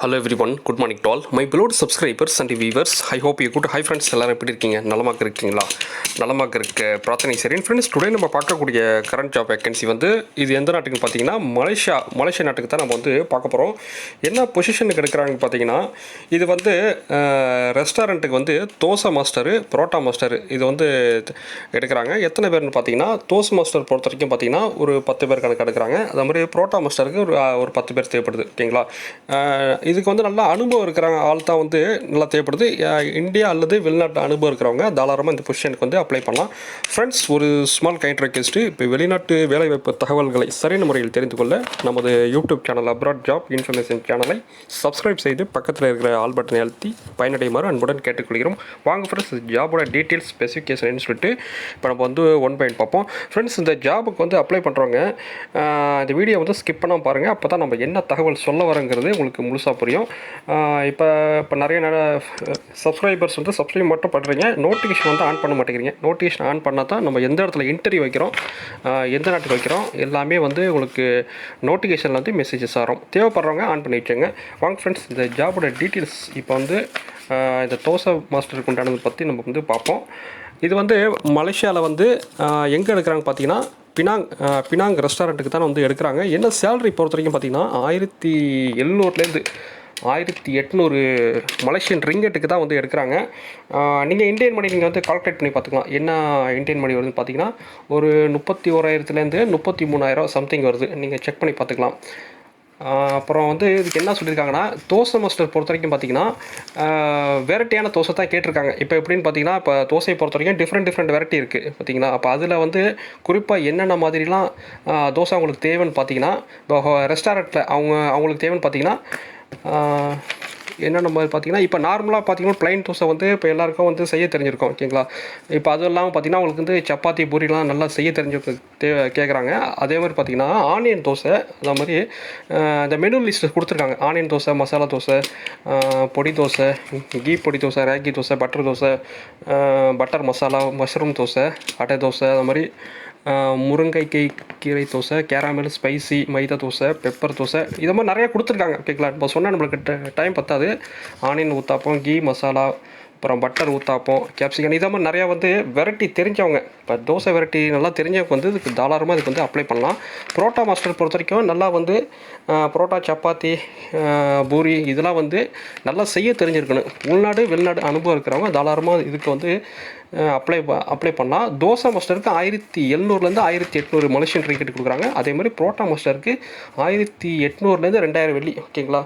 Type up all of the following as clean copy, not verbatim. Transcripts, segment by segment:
Hello everyone, good morning to all. My beloved subscribers and viewers, I hope you good. Hi friends, எல்லாரும் எப்படி இருக்கீங்க? நலமாக இருக்கீங்களா? நலமாக இருக்க பிரார்த்தனை சரி. ஃப்ரெண்ட்ஸ், டுடே நம்ம பார்க்கக்கூடிய கரண்ட் ஜாப் வேகன்சி வந்து இது எந்த நாட்டுக்குன்னு பார்த்தீங்கன்னா மலேசியா நாட்டுக்கு தான் நம்ம வந்து பார்க்க போகிறோம். என்ன பொசிஷனுக்கு எடுக்கிறாங்கன்னு பார்த்தீங்கன்னா, இது வந்து ரெஸ்டாரண்ட்டுக்கு வந்து தோசை மாஸ்டரு, பரோட்டா மாஸ்டரு இது வந்து எடுக்கிறாங்க. எத்தனை பேர்னு பார்த்தீங்கன்னா, தோசை மாஸ்டர் பொறுத்த வரைக்கும் பார்த்தீங்கன்னா ஒரு 10 பேர் கணக்கு எடுக்கிறாங்க. அதே மாதிரி பரோட்டா மாஸ்டருக்கு ஒரு 10 பேர் தேவைப்படுது. ஓகேங்களா? இதுக்கு வந்து நல்லா அனுபவம் இருக்கிறாங்க ஆள் தான் வந்து நல்லா தேவைப்படுது. இந்தியா அல்லது வெளிநாட்டு அனுபவம் இருக்கிறவங்க தாராளமாக இந்த பொசிஷனுக்கு வந்து அப்ளை பண்ணலாம். ஃப்ரெண்ட்ஸ், ஒரு ஸ்மால் கைண்ட் ரெக்வெஸ்ட்டு, இப்போ வெளிநாட்டு வேலைவாய்ப்பு தகவல்களை சரியான முறையில் தெரிந்து கொள்ள நமது YouTube channel abroad job information சேனலை சப்ஸ்கிரைப் செய்து பக்கத்தில் இருக்கிற ஆல் பட்டனை அழுத்தி பயனடையுமாறு அன்புடன் கேட்டுக்கொள்கிறோம். வாங்க ஃப்ரெண்ட்ஸ், ஜாபோட டீட்டெயில்ஸ் ஸ்பெசிஃபிகேஷன் சொல்லிட்டு இப்போ நம்ம வந்து ஒன் பை ஒன் பார்ப்போம். ஃப்ரெண்ட்ஸ், இந்த ஜாபுக்கு வந்து அப்ளை பண்ணுறவங்க இந்த வீடியோ வந்து ஸ்கிப் பண்ணாமல் பாருங்கள். அப்போ தான் நம்ம என்ன தகவல் சொல்ல வரங்கிறது உங்களுக்கு முழுசாக புரியும். இப்போ நிறைய சப்ஸ்கிரைபர்ஸ் வந்து சப்ஸ்கிரைப் மட்டும் பண்ணுறீங்க, நோட்டிஃபிகேஷன் வந்து ஆன் பண்ண மாட்டேங்கிறீங்க. நோட்டிஃபிகேஷன் ஆன் பண்ணால் தான் நம்ம எந்த இடத்துல இன்டர்வியூ வைக்கிறோம், எந்த நாட்டுக்கு வைக்கிறோம் எல்லாமே வந்து உங்களுக்கு நோட்டிஃபிகேஷனில் வந்து மெசேஜஸ் வரும். தேவைப்படுறவங்க ஆன் பண்ணி வச்சுங்க. வாங்க ஃப்ரெண்ட்ஸ், இந்த ஜாபோட டீட்டெயில்ஸ் இப்போ வந்து இந்த தோசை மாஸ்டருக்கு உண்டானதை பற்றி நம்ம வந்து பார்ப்போம். இது வந்து மலேசியாவில் வந்து எங்கே எடுக்கிறாங்க பார்த்தீங்கன்னா, பினாங் ரெஸ்டாரண்ட்டுக்கு தான் வந்து எடுக்கிறாங்க. என்ன சேலரி பொறுத்த வரைக்கும் பார்த்தீங்கன்னா 1700 1800 மலேசியன் ரிங்கெட்டுக்கு தான் வந்து எடுக்கிறாங்க. நீங்கள் இந்தியன் மணி நீங்கள் வந்து கால்குலேட் பண்ணி பார்த்துக்கலாம். என்ன இந்தியன் மணி வருதுன்னு பார்த்தீங்கன்னா ஒரு 31,000 33,000 சம்திங் வருது. நீங்கள் செக் பண்ணி பார்த்துக்கலாம். அப்புறம் வந்து இதுக்கு என்ன சொல்லியிருக்காங்கன்னா, தோசை மாஸ்டர் பொறுத்த வரைக்கும் பார்த்தீங்கன்னா வெரைட்டியான தோசை தான் கேட்டிருக்காங்க. இப்போ எப்படின்னு பார்த்தீங்கன்னா, இப்போ தோசையை பொறுத்த வரைக்கும் டிஃப்ரெண்ட் வெரைட்டி இருக்குது பார்த்தீங்கன்னா. அப்போ அதில் வந்து குறிப்பாக என்னென்ன மாதிரிலாம் தோசை அவங்களுக்கு தேவைன்னு பார்த்தீங்கன்னா, இப்போ ரெஸ்டாரண்ட்டில் அவங்களுக்கு தேவைன்னு பார்த்தீங்கன்னா என்னென்ன மாதிரி பார்த்தீங்கன்னா, இப்போ நார்மலாக பார்த்தீங்கன்னா ப்ளைன் தோசை வந்து இப்போ எல்லாருக்கும் வந்து செய்ய தெரிஞ்சிருக்கும். ஓகேங்களா? இப்போ அதுவும் இல்லாமல் பார்த்தீங்கன்னா அவங்களுக்கு வந்து சப்பாத்தி பூரிலாம் நல்லா செய்ய கேட்குறாங்க. அதே மாதிரி பார்த்தீங்கன்னா ஆனியன் தோசை, அதே மாதிரி இந்த மெனு லிஸ்ட்டு கொடுத்துருக்காங்க. ஆனியன் தோசை, மசாலா தோசை, பொடி தோசை, கீ பொடி dosa, ragi dosa, butter dosa, butter masala, mushroom dosa, அடை தோசை, அது மாதிரி கீரை தோசை, கேராமல் ஸ்பைசி மைதா தோசை, பெப்பர் தோசை, இதை மாதிரி நிறையா கொடுத்துருக்காங்க. ஓகேங்களா? இப்போ சொன்னால் நம்மளுக்கு டைம் பத்தாது. ஆனியன் ஊத்தாப்பம், கீ மசாலா, அப்புறம் பட்டர் ஊத்தாப்பம், கேப்சிகன், இதை மாதிரி நிறையா வந்து வெரைட்டி தெரிஞ்சவங்க, இப்போ தோசை வெரைட்டி நல்லா தெரிஞ்சவங்க வந்து இதுக்கு தாராளமாக இதுக்கு வந்து அப்ளை பண்ணலாம். பரோட்டா மாஸ்டர் பொறுத்த வரைக்கும் நல்லா வந்து பரோட்டா, சப்பாத்தி, பூரி இதெல்லாம் வந்து நல்லா செய்ய தெரிஞ்சிருக்கணும். உள்நாடு வெளிநாடு அனுபவம் இருக்கிறவங்க தாராளமாக இதுக்கு வந்து அப்ளை பண்ணால். தோசை மாஸ்டருக்கு 1700 1800 மலேசியன் ரிங்கெட் கொடுக்குறாங்க. அதே மாதிரி பரோட்டா மாஸ்டருக்கு 1800 2000 வெள்ளி. ஓகேங்களா?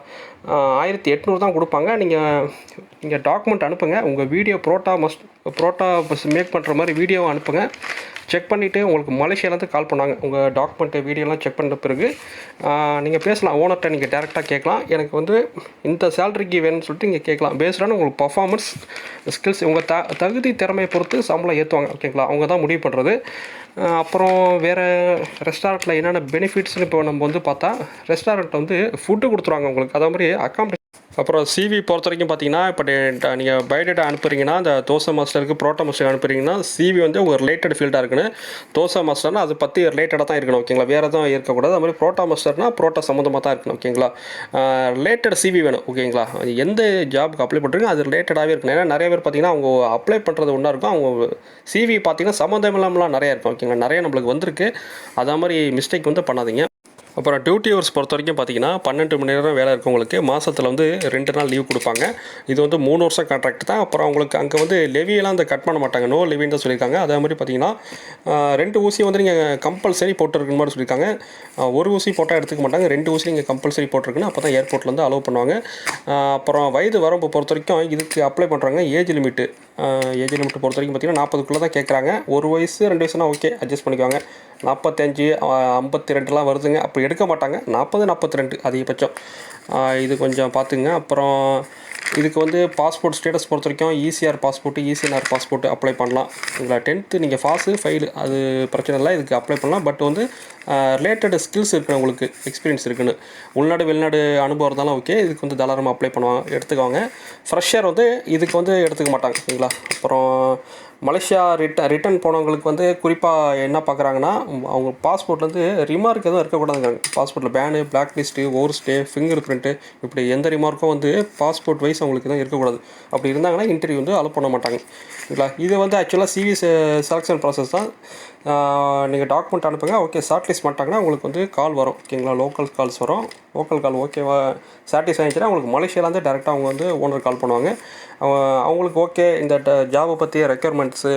1800 தான் கொடுப்பாங்க. நீங்கள் டாக்குமெண்ட் அனுப்புங்க. உங்கள் வீடியோ பரோட்டா மேக் பண்ணுற மாதிரி வீடியோவை அனுப்புங்க. செக் பண்ணிவிட்டு உங்களுக்கு மலேசியாவிலேருந்து கால் பண்ணாங்க. உங்கள் டாக்குமெண்ட்டு வீடியோலாம் செக் பண்ண பிறகு நீங்கள் பேசலாம். ஓனர்கிட்ட நீங்கள் டேரெக்டாக கேட்கலாம். எனக்கு வந்து இந்த சேலரிக்கு வேணும்னு சொல்லிட்டு நீங்கள் கேட்கலாம். பேஸ்டான உங்களுக்கு பர்ஃபார்மன்ஸ் ஸ்கில்ஸ், உங்கள் தகுதி திறமையை பொறுத்து சம்பளம் ஏற்றுவாங்க. ஓகேங்களா? அவங்க தான் முடிவு பண்ணுறது. அப்புறம் வேறு ரெஸ்டாரண்ட்டில் என்னென்ன பெனிஃபிட்ஸ்னு இப்போ நம்ம வந்து பார்த்தா, ரெஸ்டாரண்ட் வந்து ஃபுட்டு கொடுத்துருவாங்க உங்களுக்கு. அதே மாதிரி அக்காமடேஷன். அப்புறம் சிவி பொறுத்த வரைக்கும் பார்த்தீங்கன்னா, இப்போ நீங்கள் பயோடேட்டா அனுப்புறீங்கன்னா, அந்த தோசை மாஸ்டருக்கு பரோட்டா மாஸ்டருக்கு அனுப்புறீங்கன்னா சிவி வந்து ஒரு ரிலேட்டட் ஃபீல்டாக இருக்குன்னு. தோசை மாஸ்டர்னால் அதை பற்றி ரிலேட்டடாக தான் இருக்கணும். ஓகேங்களா? வேறு எதுவும் இருக்கக்கூடாது. அது மாதிரி பரோட்டா மாஸ்டர்னால் பரோட்டா சம்மந்தமாக தான் இருக்கணும். ஓகேங்களா? ரிலேட்டட் சிவி வேணும். ஓகேங்களா? எந்த ஜாபுக்கு அப்ளை பண்ணுறீங்க அது ரிலேட்டடாகவே இருக்கணும். ஏன்னா நிறைய பேர் பார்த்தீங்கன்னா அவங்க அப்ளை பண்ணுறது ஒன்றா இருக்கும், அவங்க சிவி பார்த்தீங்கன்னா சம்மந்தம் இல்லாமலாம் நிறையா இருக்கும். ஓகேங்களா? நிறைய நம்மளுக்கு வந்திருக்கு. அதே மாதிரி மிஸ்டேக் வந்து பண்ணாதீங்க. அப்புறம் டியூட்டி ஹவர்ஸ் பொறுத்த வரைக்கும் பார்த்தீங்கன்னா 12 மணி நேரம் வேலை இருக்கவங்களுக்கு மாதத்தில் வந்து 2 நாள் லீவ் கொடுப்பாங்க. இது வந்து 3 வருஷம் கான்ட்ராக்ட் தான். அப்புறம் அவங்களுக்கு அங்கே வந்து லெவியெல்லாம் அந்த கட் பண்ண மாட்டாங்க, நோ லெவின்னு தான் சொல்லியிருக்காங்க. அதே மாதிரி பார்த்தீங்கன்னா 2 ஊசி வந்து நீங்கள் கம்பல்சரி போட்டுருக்குன்னு மாதிரி சொல்லியிருக்காங்க. ஒரு ஊசி போட்டால் எடுத்துக்க மாட்டாங்க, 2 ஊசி நீங்கள் கம்பல்சரி போட்டிருக்குன்னு அப்போ தான் ஏர்போர்ட்டில் வந்து அலோவ் பண்ணுவாங்க. அப்புறம் வயது வரம்பு பொறுத்த வரைக்கும் இதுக்கு அப்ளை பண்ணுறாங்க. ஏஜ் லிமிட்டு பொறுத்த வரைக்கும் பார்த்தீங்கன்னா 40க்குள்ளே தான் கேட்குறாங்க. 1 வயசு 2 வயசுனா ஓகே, அட்ஜஸ்ட் பண்ணிக்குவாங்க. 45 52 வருதுங்க, அப்போ எடுக்க மாட்டாங்க. 40 42 அதிகபட்சம். இது கொஞ்சம் பார்த்துங்க. அப்புறம் இதுக்கு வந்து பாஸ்போர்ட் ஸ்டேட்டஸ் பொறுத்த வரைக்கும் ECR passport, ECNR passport apply பண்ணலாம். உங்களை 10th நீங்கள் பாஸு ஃபெயிலு அது பிரச்சனை இல்லை, இதுக்கு அப்ளை பண்ணலாம். பட் வந்து ரிலேட்டட் ஸ்கில்ஸ் இருக்குது, உங்களுக்கு எக்ஸ்பீரியன்ஸ் இருக்குன்னு. உள்நாடு வெளிநாடு அனுபவம் இருந்தாலும் ஓகே, இதுக்கு வந்து தாராளமாக அப்ளை எடுத்துக்குவாங்க. ஃப்ரெஷர் வந்து இதுக்கு வந்து எடுத்துக்க மாட்டாங்க. ஓகேங்களா? அப்புறம் மலேசியா ரிட்டன் போனவங்களுக்கு வந்து குறிப்பாக என்ன பார்க்குறாங்கன்னா, அவங்க பாஸ்போர்ட்லேருந்து ரிமார்க் எதுவும் இருக்கக்கூடாதுங்க. பாஸ்போர்ட்டில் ban, black list, over stay, finger print இப்படி எந்த ரிமார்க்கும் வந்து பாஸ்போர்ட் வைஸ் அவங்களுக்கு எதுவும் இருக்கக்கூடாது. அப்படி இருந்தாங்கன்னா இன்டர்வியூ வந்து அலோவ் பண்ண மாட்டாங்க. ஓகேங்களா? இது வந்து ஆக்சுவலாக சிவி செலெக்ஷன் ப்ராசஸ் தான். நீங்கள் டாக்குமெண்ட் அனுப்புங்க. ஓகே ஷார்ட் லிஸ்ட் பண்ணிட்டாங்கன்னா உங்களுக்கு வந்து கால் வரும். ஓகேங்களா? லோக்கல் கால்ஸ் வரும். லோக்கல் கால் ஓகேவா சாட்டிஸ்ஃபை ஆகிடுச்சுன்னா உங்களுக்கு மலேசியாவிலேருந்து டேரெக்டாக அவங்க வந்து ஓனர் கால் பண்ணுவாங்க. அவங்களுக்கு ஓகே இந்த ஜாபை பற்றிய ரெக்யர்மெண்ட்ஸு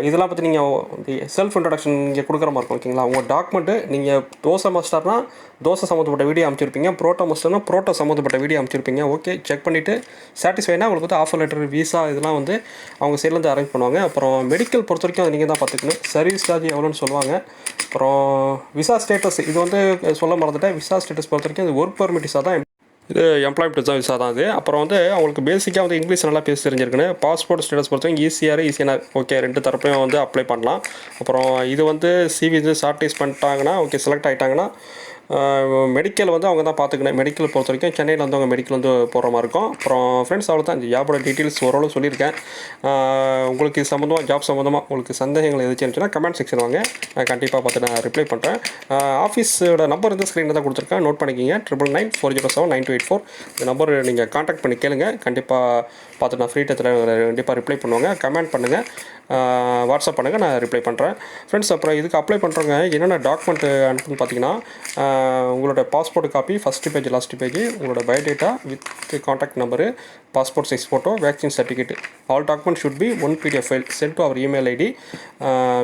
இதெல்லாம் பற்றி நீங்கள் செல்ஃப் இன்ட்ரடக்ஷன் நீங்கள் கொடுக்குற மாதிரி இருக்கும். ஓகேங்களா? உங்கள் டாக்குமெண்ட்டு நீங்கள் தோசை மாஸ்டர்னால் தோசை சம்மந்தப்பட்ட வீடியோ அமைச்சிருப்பீங்க, புரோட்டா மாஸ்டர்னால் புரோட்டா சம்மந்தப்பட்ட வீடியோ அமைச்சிருப்பீங்க. ஓகே செக் பண்ணிவிட்டு சாட்டிஸ்ஃபைனா உங்களுக்கு வந்து ஆஃபர் லெட்டர், விசா இதெல்லாம் வந்து அவங்க சைட்லேருந்து அரேஞ்ச் பண்ணுவாங்க. அப்புறம் மெடிக்கல் பொறுத்த வரைக்கும் அதை நீங்கள் தான் பார்த்துக்கணும். சர்வீஸ் சார்ஜ் எவ்வளோன்னு சொல்லுவாங்க. அப்புறம் விசா ஸ்டேட்டஸ் இது வந்து சொல்ல மறந்துட்டேன். விசா ஸ்டேட்டஸ் பொறுத்த வரைக்கும் அது ஒர்க் பெர்மிட் விசா தான். இது எம்ப்ளாய்மெண்ட் விசா தான் இது. அப்புறம் வந்து அவங்களுக்கு பேசிக்காக வந்து இங்கிலீஷ் நல்லா பேச தெரிஞ்சிருக்குன்னு. பாஸ்போர்ட் ஸ்டேட்டஸ் பொறுத்தவரைக்கும் ஈஸிஆர் ஓகே 2 தரப்பையும் வந்து அப்ளை பண்ணலாம். அப்புறம் இது வந்து சிவி வந்து ஷார்ட் லிஸ்ட் பண்ணிட்டாங்கன்னா ஓகே செலக்ட் ஆகிட்டாங்கன்னா மெடிக்கல் வந்து அவங்க தான் பார்த்துக்கணும். மெடிக்கல் பொறுத்த வரைக்கும் சென்னையில் வந்து அவங்க மெடிக்கல் வந்து போகிற மாதிரி இருக்கும். அப்புறம் ஃப்ரெண்ட்ஸ் அவ்வளோ தான். இந்த ஜாபோட டீட்டெயில்ஸ் ஓரளவு சொல்லியிருக்கேன். உங்களுக்கு இது சம்மந்தமாக ஜாப் சம்மந்தமாக உங்களுக்கு சந்தேகங்கள் எதாச்சும் இருந்துச்சுன்னா கமெண்ட் செக்ஷன் வாங்க, நான் கண்டிப்பாக பார்த்து நான் ரிப்ளை பண்ணுறேன். ஆஃபீஸோட நம்பர் வந்து ஸ்க்ரீனில் தான் கொடுத்துருக்கேன், நோட் பண்ணிக்கிங்க. 9994079284 இந்த நம்பர் நீங்கள் காண்டாக்ட் பண்ணி கேளுங்க. கண்டிப்பாக பார்த்து நான் ஃப்ரீ டயத்தில் கண்டிப்பாக ரிப்ளை பண்ணுவாங்க. கமெண்ட் பண்ணுங்கள், வாட்ஸ்அப் பண்ணுங்கள், நான் ரிப்ளை பண்ணுறேன். ஃப்ரெண்ட்ஸ் அப்புறம் இதுக்கு அப்ளை பண்ணுறவங்க என்னென்ன டாக்குமெண்ட் அனுப்புன்னு பார்த்தீங்கன்னா உங்களோட passport copy first page last page, உங்களோட biodata with contact number, passport size photo, vaccine certificate. All document should be 1 PDF file sent to our email ID.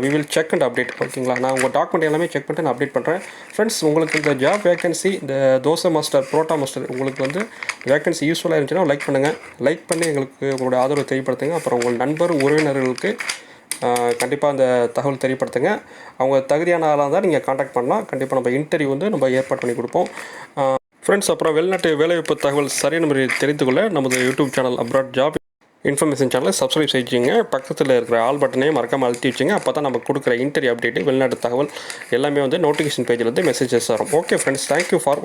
We will check and update. ஓகேங்களா? நான் உங்கள் document எல்லாமே check பண்ணிட்டு நான் update பண்ணுறேன். Friends உங்களுக்கு இந்த ஜாப் வேகன்சி, இந்த தோசை மாஸ்டர், புரோட்டா மாஸ்டர் உங்களுக்கு வந்து வேகன்சி யூஸ்ஃபுல்லாக இருந்துச்சுன்னா லைக் பண்ணுங்கள். லைக் பண்ணி எங்களுக்கு உங்களோட ஆதரவு தெரியப்படுத்துங்க. அப்புறம் உங்கள் நண்பர் உறவினர்களுக்கு கண்டிப்பாக அந்த தகவல் தெரியப்படுத்துங்க. அவங்க தகுதியான ஆளாக இருந்தால் நீங்கள் காண்டாக்ட் பண்ணலாம். கண்டிப்பாக நம்ம இன்டர்வியூ வந்து நம்ம ஏற்பாடு பண்ணி கொடுப்போம். ஃப்ரெண்ட்ஸ் அப்புறம் வெளிநாட்டு வேலைவாய்ப்பு தகவல் சரியான முறையில் தெரிந்து கொள்ள நமது YouTube channel abroad job information சேனலை சப்ஸ்கிரைப் செஞ்சுங்க. பக்கத்தில் இருக்கிற ஆல் பட்டனையும் மறக்காமல் அழுத்தி வச்சுங்க. அப்போ தான் நம்ம கொடுக்குற இன்டர்வியூ அப்டேட்டு, வெளிநாட்டு தகவல் எல்லாமே வந்து நோட்டிஃபிகேஷன் பேஜில் வந்து மெசேஜஸ் வரும். ஓகே ஃப்ரெண்ட்ஸ், தேங்க்யூ ஃபார் வாட்சிங்.